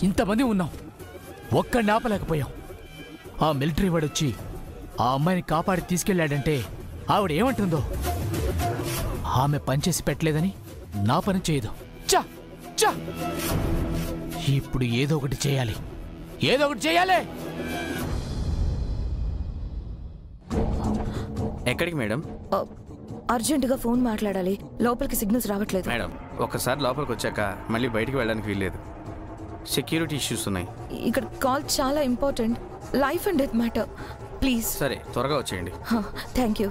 ఇంతమంది ఉన్నాం, ఒక్కడిని ఆపలేకపోయాం. ఆ మిలిటరీ వాడొచ్చి ఆ అమ్మాయిని కాపాడి తీసుకెళ్లాడంటే ఆవిడ ఏమంటుందో? ఆమె పనిచేసి పెట్టలేదని నా పని చేయదు. చా చా ఇప్పుడు ఏదో ఒకటి చేయాలి, ఏదో ఒకటి చేయాలి. ఎక్కడికి మేడం? అర్జెంటుగా ఫోన్ మాట్లాడాలి, లోపలికి సిగ్నల్స్ రావట్లేదు. మేడం ఒక్కసారి లోపలికి వచ్చాక మళ్ళీ బయటికి వెళ్ళడానికి వీల్లేదు, సెక్యూరిటీ ఇష్యూస్ ఉన్నాయి. ఇక్కడ కాల్ చాలా important, life and death matter. Please. సరే త్వరగా వచ్చేయండి. Thank you.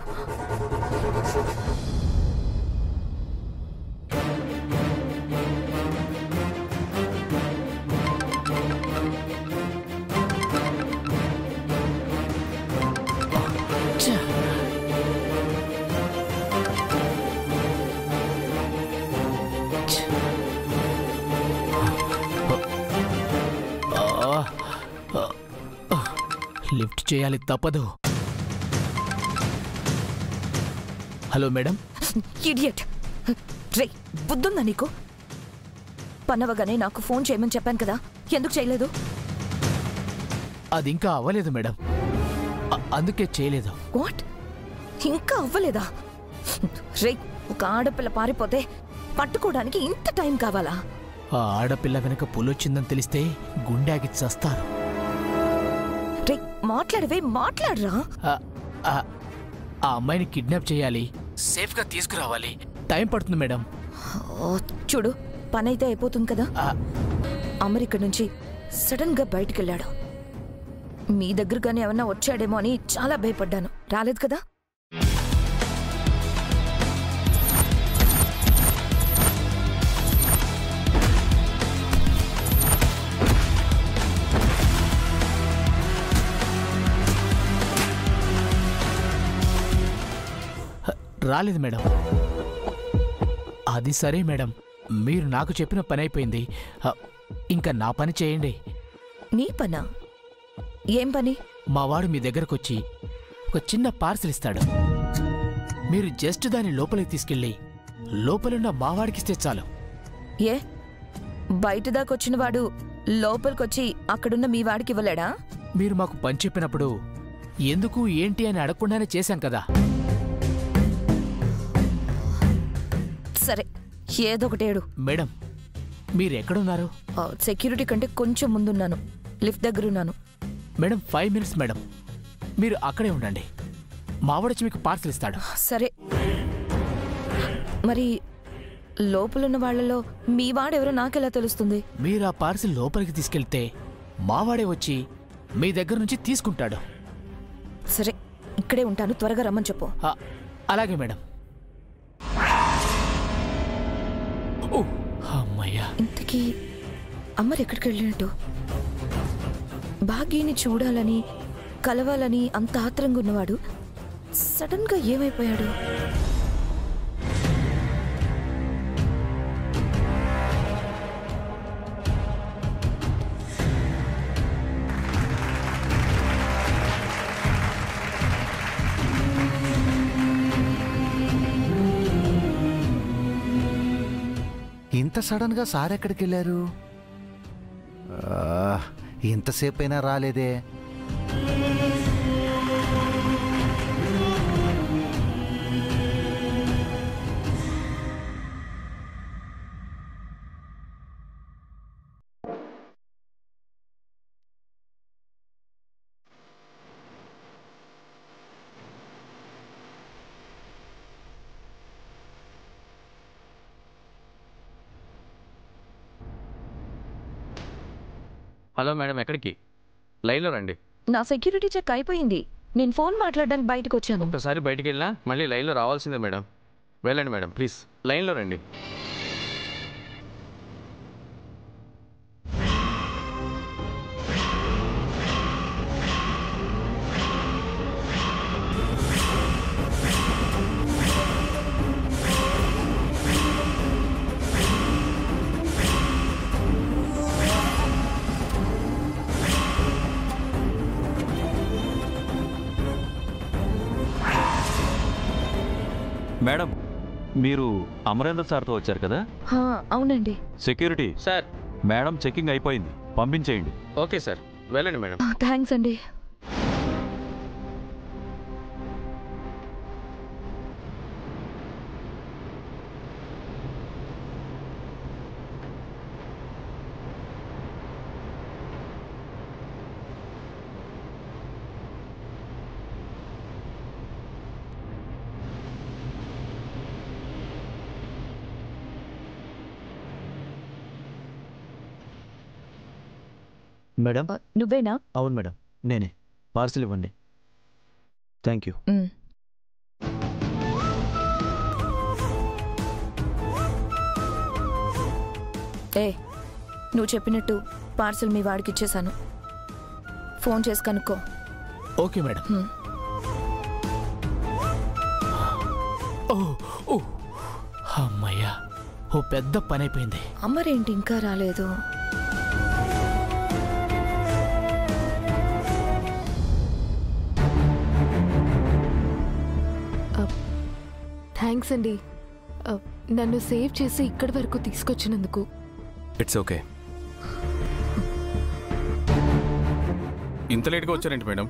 లిఫ్ట్ చేయాలి, తప్పదు. Hello madam. ఇడియట్. రే, బుద్ధుందా నీకు? పన్నవగానే నాకు ఫోన్ చేయమని చెప్పాను కదా, ఎందుకు చేయలేదు? అది ఇంకా అవ్వలేదు మేడం, అందుకే చేయలేదు. వాట్? ఇంకా అవ్వలేదా? రే, ఒక ఆడపిల్ల పారిపోతే పట్టుకోవడానికి ఇంత టైం కావాలా? ఆ ఆడపిల్ల వెనక పులొచ్చిందని తెలిస్తే గుండెకి చస్తారు. రే, మాట్లాడవే, మాట్లాడరా. ఆ అమ్మాయిని కిడ్నాప్ చేయాలి, సేఫ్ గా తీసుకురావాలి, టైం పడుతుంది మేడం. చూడు, పని అయితే అయిపోతుంది కదా. అమెరికా నుంచి సడన్ గా బయటికి వెళ్ళాడు. మీ దగ్గరగానే ఏమన్నా వచ్చాడేమో అని చాలా భయపడ్డాను. రాలేదు కదా? రాలేదు మేడం. అది సరే మేడం, మీరు నాకు చెప్పిన పని అయిపోయింది, ఇంకా నా పని చేయండి. నీ పనా? ఏం పని? మావాడు మీ దగ్గరకొచ్చి ఒక చిన్న పార్సిల్ ఇస్తాడు. మీరు జస్ట్ దాన్ని లోపలికి తీసుకెళ్ళి లోపలున్న మావాడికిస్తే చాలు. ఏ, బయట దాకొచ్చిన వాడు లోపలికొచ్చి అక్కడున్న మీ వాడికి ఇవ్వలేడా? మీరు మాకు పని చెప్పినప్పుడు ఎందుకు ఏంటి అని అడగకుండానే చేశాం కదా. సరే, ఏదో ఒకటేడు. మేడం, మీరెక్కడున్నారు? సెక్యూరిటీ కంటే కొంచెం ముందున్నాను, లిఫ్ట్ దగ్గరున్నాను. మేడం 5 minutes మేడం, మీరు అక్కడే ఉండండి, మావాడొచ్చి మీకు పార్సల్ ఇస్తాడు. సరే, మరి లోపలున్న వాళ్లలో మీ వాడెవరో నాకెలా తెలుస్తుంది? మీరు ఆ పార్సిల్ లోపలికి తీసుకెళ్తే మావాడే వచ్చి మీ దగ్గర నుంచి తీసుకుంటాడు. సరే, ఇక్కడే ఉంటాను, త్వరగా రమ్మని చెప్పు. అలాగే మేడం. అమ్మయ్యా. ఇంతకీ అమ్మరు ఎక్కడికి వెళ్ళినట్టు? భాగ్యని చూడాలని, కలవాలని అంత ఆత్రంగా ఉన్నవాడు సడన్ గా ఏమైపోయాడు? ఇంత సడన్ గా సార్ ఎక్కడికి వెళ్ళారు? ఇంతసేపు అయినా రాలేదే. హలో మేడం, ఎక్కడికి? లైన్లో రండి. నా సెక్యూరిటీ చెక్ అయిపోయింది, నేను ఫోన్ మాట్లాడడానికి బయటకు వచ్చాను. ఒక్కసారి బయటికి వెళ్ళినా మళ్ళీ లైన్లో రావాల్సిందే మేడం. వెళ్ళండి మేడం, ప్లీజ్ లైన్లో రండి. మేడం, మీరు అమరేంద్ర సార్తో వచ్చారు కదా? హా, అవునండి. Security sir. మేడం చెకింగ్ అయిపోయింది, పంపించేయండి. ఓకే సార్, వెళ్ళండి మేడం. థ్యాంక్స్ అండి. మేడం, నువ్వేనా? అవును మేడం, నేనే. పార్సిల్ ఇవ్వండి. Thank you. ఏ, నువ్వు చెప్పినట్టు పార్సిల్ మీ వాడికి ఇచ్చేశాను. ఫోన్ చేసి కనుక్కో. Okay madam. ఓ ఓ అమ్మయ్యా, ఓ పెద్ద పని అయిపోయింది. అమ్మరేంటి ఇంకా రాలేదు? థ్యాంక్స్ అండి, నన్ను సేవ్ చేసి ఇక్కడి వరకు తీసుకొచ్చినందుకు. It's okay. ఇంత లేట్గా వచ్చారేంటి మేడం?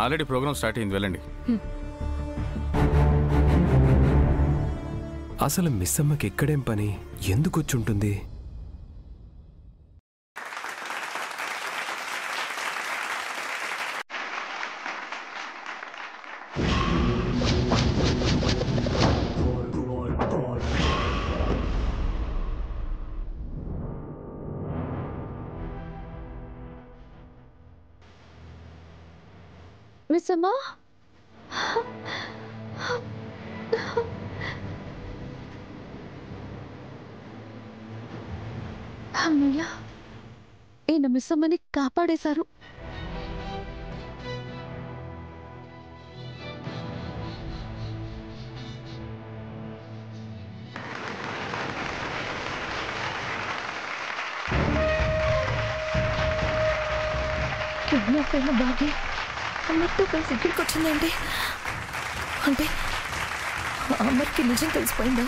ఆల్రెడీ ప్రోగ్రామ్ స్టార్ట్ అయింది, వెళ్ళండి. అసలు మిస్ అమ్మకి ఎక్కడేం పని, ఎందుకు వచ్చి ఉంటుంది? మిస్ అమ్మా, అమ్మయ్య, ఈయన మిస్ అమ్మని కాపాడేశారు. కిడ్నాప్ అయిన బాగా అమ్మతో కలిసి ఇక్కడికి వచ్చిందండి. అంటే అమ్మకి నిజం తెలిసిపోయిందా?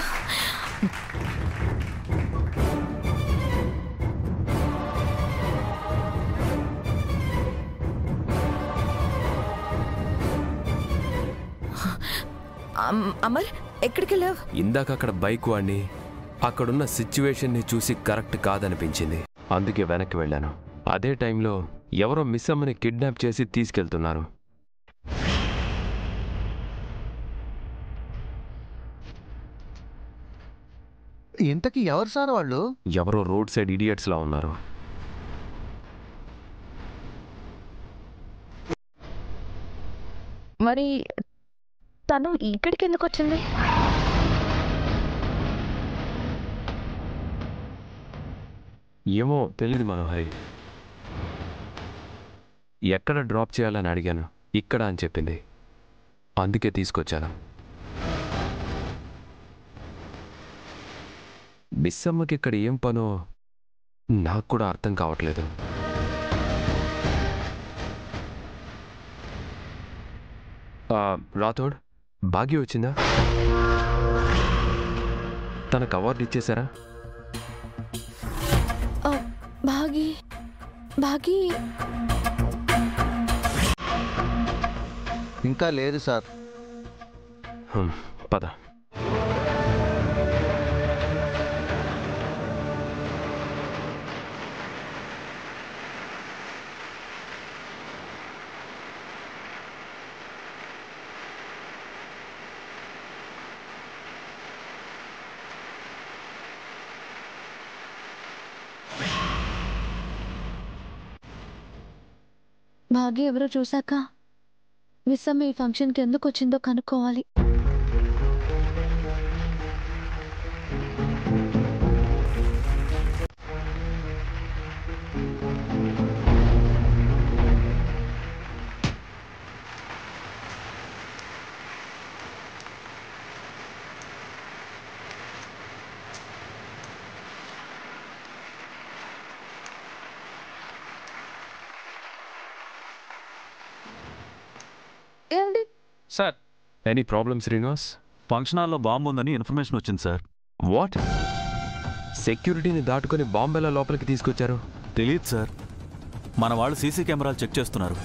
అమర్, ఎక్కడికి వెళ్ళావు? ఇందాక అక్కడ బైక్ వాడిని, అక్కడున్న సిచ్యువేషన్ని చూసి కరెక్ట్ కాదనిపించింది, అందుకే వెనక్కి వెళ్ళాను. అదే టైంలో ఎవరో మిస్ అమ్మని కిడ్నాప్ చేసి తీసుకెళ్తున్నారు. ఇంతకీ ఎవరు సార్ వాళ్ళు? ఎవరో రోడ్ సైడ్ ఇడియట్స్లా ఉన్నారు. మరి తను ఇక్కడికి ఎందుకు వచ్చింది? ఏమో తెలియదు మనోహరి. ఎక్కడ డ్రాప్ చేయాలని అడిగాను, ఇక్కడ అని చెప్పింది, అందుకే తీసుకొచ్చాను. మిస్ అమ్మకి ఇక్కడ ఏం పనో నాకు కూడా అర్థం కావట్లేదు. రాథోడ్, భాగ్య వచ్చిందా? తనకు అవార్డు ఇచ్చేశారా? భాగి భాగి ఇంకా లేదు సార్. పద. భాగి ఎవరో చూశాక మిస్ అమ్మ ఈ ఫంక్షన్కి ఎందుకు వచ్చిందో కనుక్కోవాలి. Sir, any problem Srinivas? Function హాల్లో బాంబు ఉందని ఇన్ఫర్మేషన్ వచ్చింది సార్. వాట్? సెక్యూరిటీని దాటుకొని బాంబెలా లోపలికి తీసుకొచ్చారు? తెలియదు సార్. మన వాళ్ళు సీసీ కెమెరాలు చెక్ చేస్తున్నారు.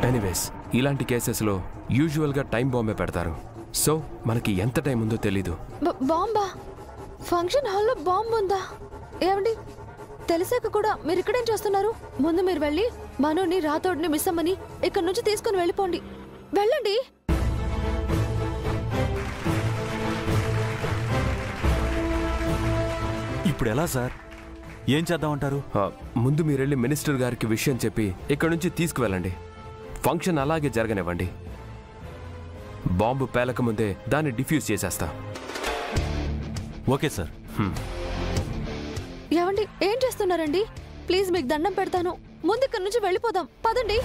ఎనీవేస్, ఇలాంటి కేసెస్లో యూజువల్గా టైం బాంబే పెడతారు. సో మనకి ఎంత టైం ఉందో తెలీదు. బాంబా? ఫంక్షన్ హాల్లో బాంబు ఉందా? ఏమండి, తెలిసాక కూడా మీరు ఇక్కడేం చేస్తున్నారు? ముందు మీరు వెళ్ళి మనోని, రాతోడిని, మిస్ అమ్మని ఇక్కడి నుంచి తీసుకుని వెళ్ళిపోండి. వెళ్ళండి. ఇప్పుడు ఎలా సార్? ఏం చేద్దామంటారు? ముందు మీరెళ్ళి మినిస్టర్ గారికి విషయం చెప్పి ఇక్కడ నుంచి తీసుకువెళ్ళండి. ఫంక్షన్ అలాగే జరగనివ్వండి. బాంబు పేలకముందే దాన్ని డిఫ్యూజ్ చేసేస్తా. Okay sir. ఏమండి, ఏం చేస్తున్నారండి? ప్లీజ్ మీకు దండం పెడతాను, ముందు ఇక్కడి నుంచి వెళ్ళిపోదాం. పదండి.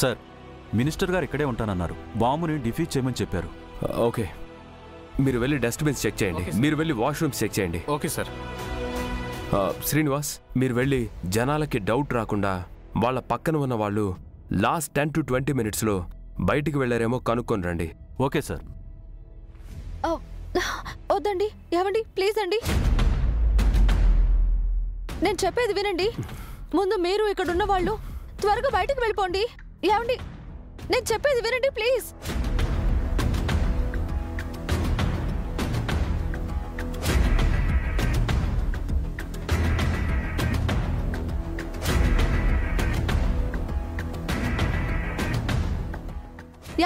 సార్, మినిస్టర్ గారు ఇక్కడే ఉంటానన్నారు. బాంబుని డిఫ్యూజ్ చేయమని చెప్పారు. ఓకే, మీరు వెళ్ళి డస్ట్బిన్స్ చెక్ చేయండి. మీరు వెళ్ళి వాష్రూమ్స్ చెక్ చేయండి. Okay sir. శ్రీనివాస్, మీరు వెళ్ళి జనాలకి డౌట్ రాకుండా వాళ్ళ పక్కన ఉన్న వాళ్ళు లాస్ట్ 10 to 20 minutesలో బయటికి వెళ్ళారేమో కనుక్కొని రండి. Okay sir. వద్దండి, ఏమండి, ప్లీజ్ అండి, నేను చెప్పేది వినండి. ముందు మీరు ఇక్కడున్న వాళ్ళు త్వరగా బయటకు వెళ్ళిపోండి. ఏమండి, నేను చెప్పేది వినండి ప్లీజ్.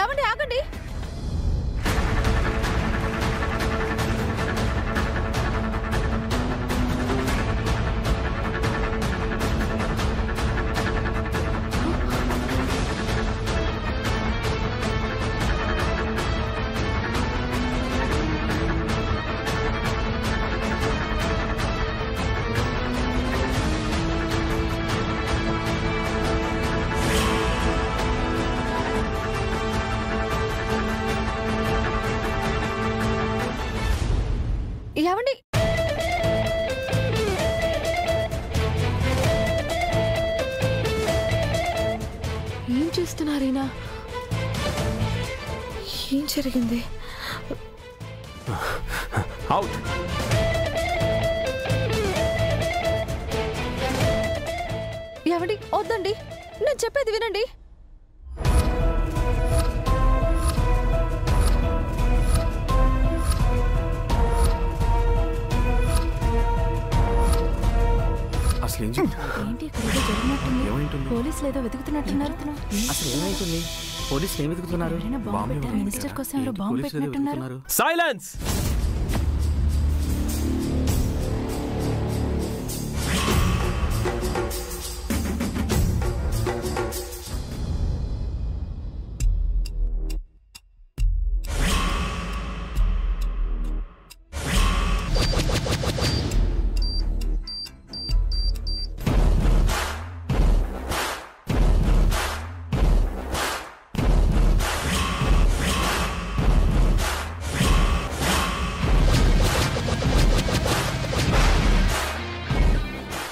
ఏమండి, ఆగండి. ఏమండి, ఏం చేస్తున్నారేనా? ఏం జరిగింది? అవుట్. ఏమండి, వద్దండి, నేను చెప్పేది వినండి. అసలు ఏం ఏంటి ఇక్కడ ఏదో జరిగినట్టుంది? పోలీసులు ఏదో వెతుకుతున్నట్టున్నారు. అసలు ఏమైతుంది? పోలీసులు ఏం వెతుకుతున్నారు? మినిస్టర్ కోసం ఎవరో బాంబు పెట్టినట్టున్నారు. సైలెన్స్.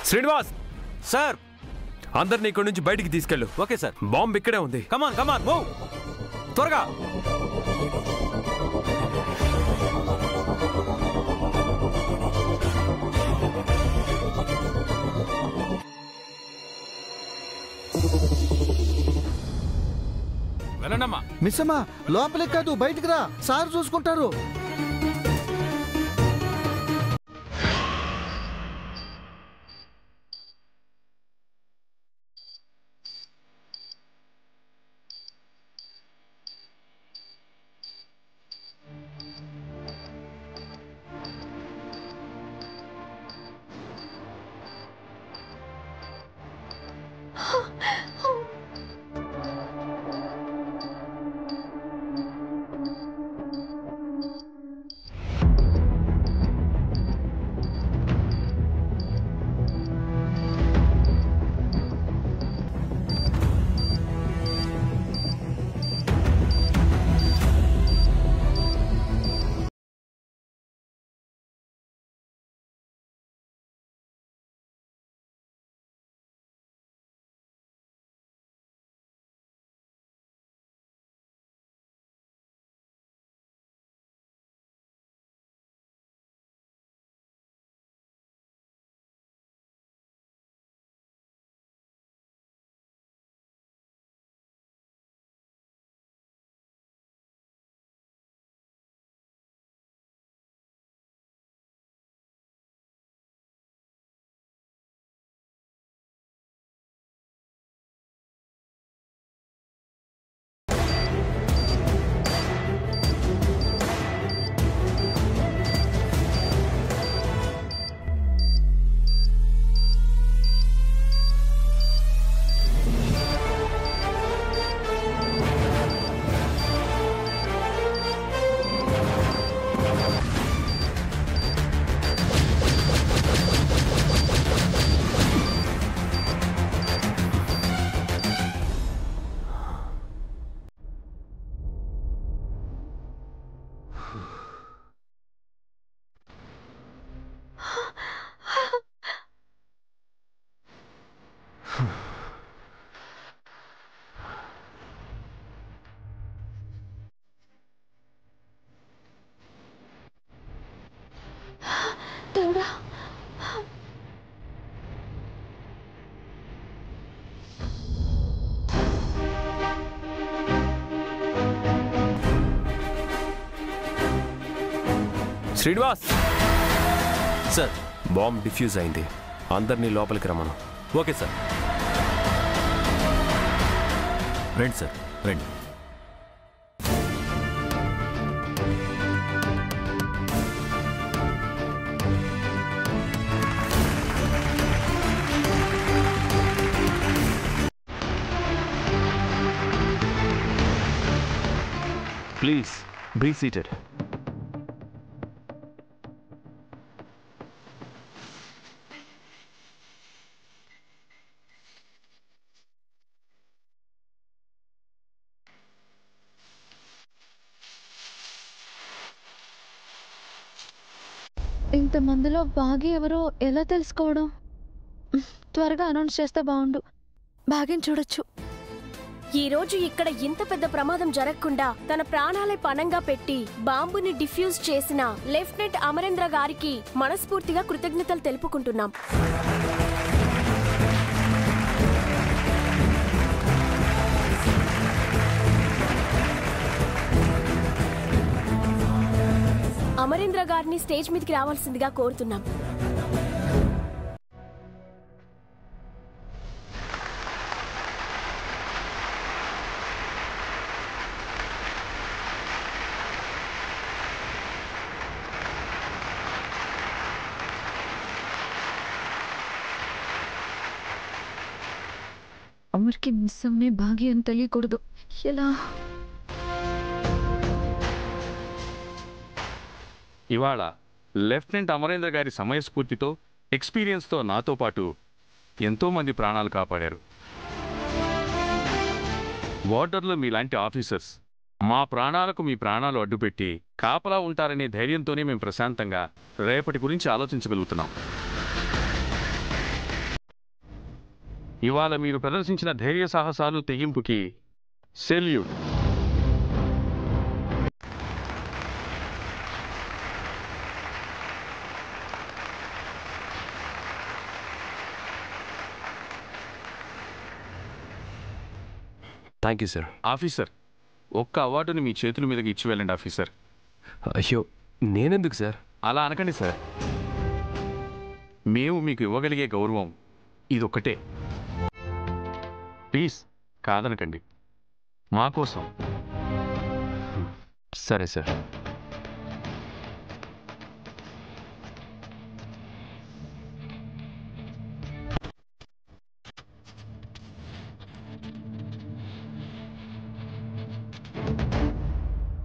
శ్రీనివాస్ సార్, అందరిని ఇక్కడి నుంచి బయటికి తీసుకెళ్ళు. Okay sir. బాంబు ఇక్కడే ఉంది. కమాన్ కమాన్ మూవ్, త్వరగా. వెళ్ళండమ్మా. మిస్ అమ్మా, లోపలికి కాదు బయటికి రా, సార్ చూసుకుంటారు. శ్రీనివాస్, సార్. బాంబ్ డిఫ్యూజ్ అయింది. అందరినీ లోపలికి రమ్మను. Okay sir. రండి సార్, రండి. Please be seated. ఇంతమందిలో బాగి ఎవరో ఎలా తెలుసుకోవడం? త్వరగా అనౌన్స్ చేస్తే బాగుండు. బాగిని చూడొచ్చు. ఈ రోజు ఇక్కడ ఇంత పెద్ద ప్రమాదం జరగకుండా తన ప్రాణాలే పణంగా పెట్టి బాంబుని డిఫ్యూజ్ చేసిన లెఫ్టినెంట్ అమరేంద్ర గారికి మనస్ఫూర్తిగా కృతజ్ఞతలు తెలుపుకుంటున్నాం. అమరేంద్ర గారిని స్టేజ్ మీదకి రావాల్సిందిగా కోరుతున్నాం. అమర్కి మిస్ అమ్మే భాగ్య అని తెలియకూడదు. ఎలా? ఇవాళ లెఫ్టినెంట్ అమరేంద్ర గారి సమయస్ఫూర్తితో, ఎక్స్పీరియన్స్తో నాతో పాటు ఎంతోమంది ప్రాణాలు కాపాడారు. బార్డర్లో మీలాంటి ఆఫీసర్స్ మా ప్రాణాలకు మీ ప్రాణాలు అడ్డుపెట్టి కాపలా ఉంటారనే ధైర్యంతోనే మేము ప్రశాంతంగా రేపటి గురించి ఆలోచించగలుగుతున్నాం. ఇవాళ మీరు ప్రదర్శించిన ధైర్య సాహసాలు తెగింపుకి salute. Thank you sir. Officer, ఒక్క అవార్డుని మీ చేతుల మీదకి ఇచ్చి వెళ్ళండి ఆఫీసర్. అయ్యో, నేనెందుకు సార్? అలా అనకండి సార్. మేము మీకు ఇవ్వగలిగే గౌరవం ఇదొక్కటే. ప్లీజ్ కాదనకండి, మా కోసం. సరే సార్.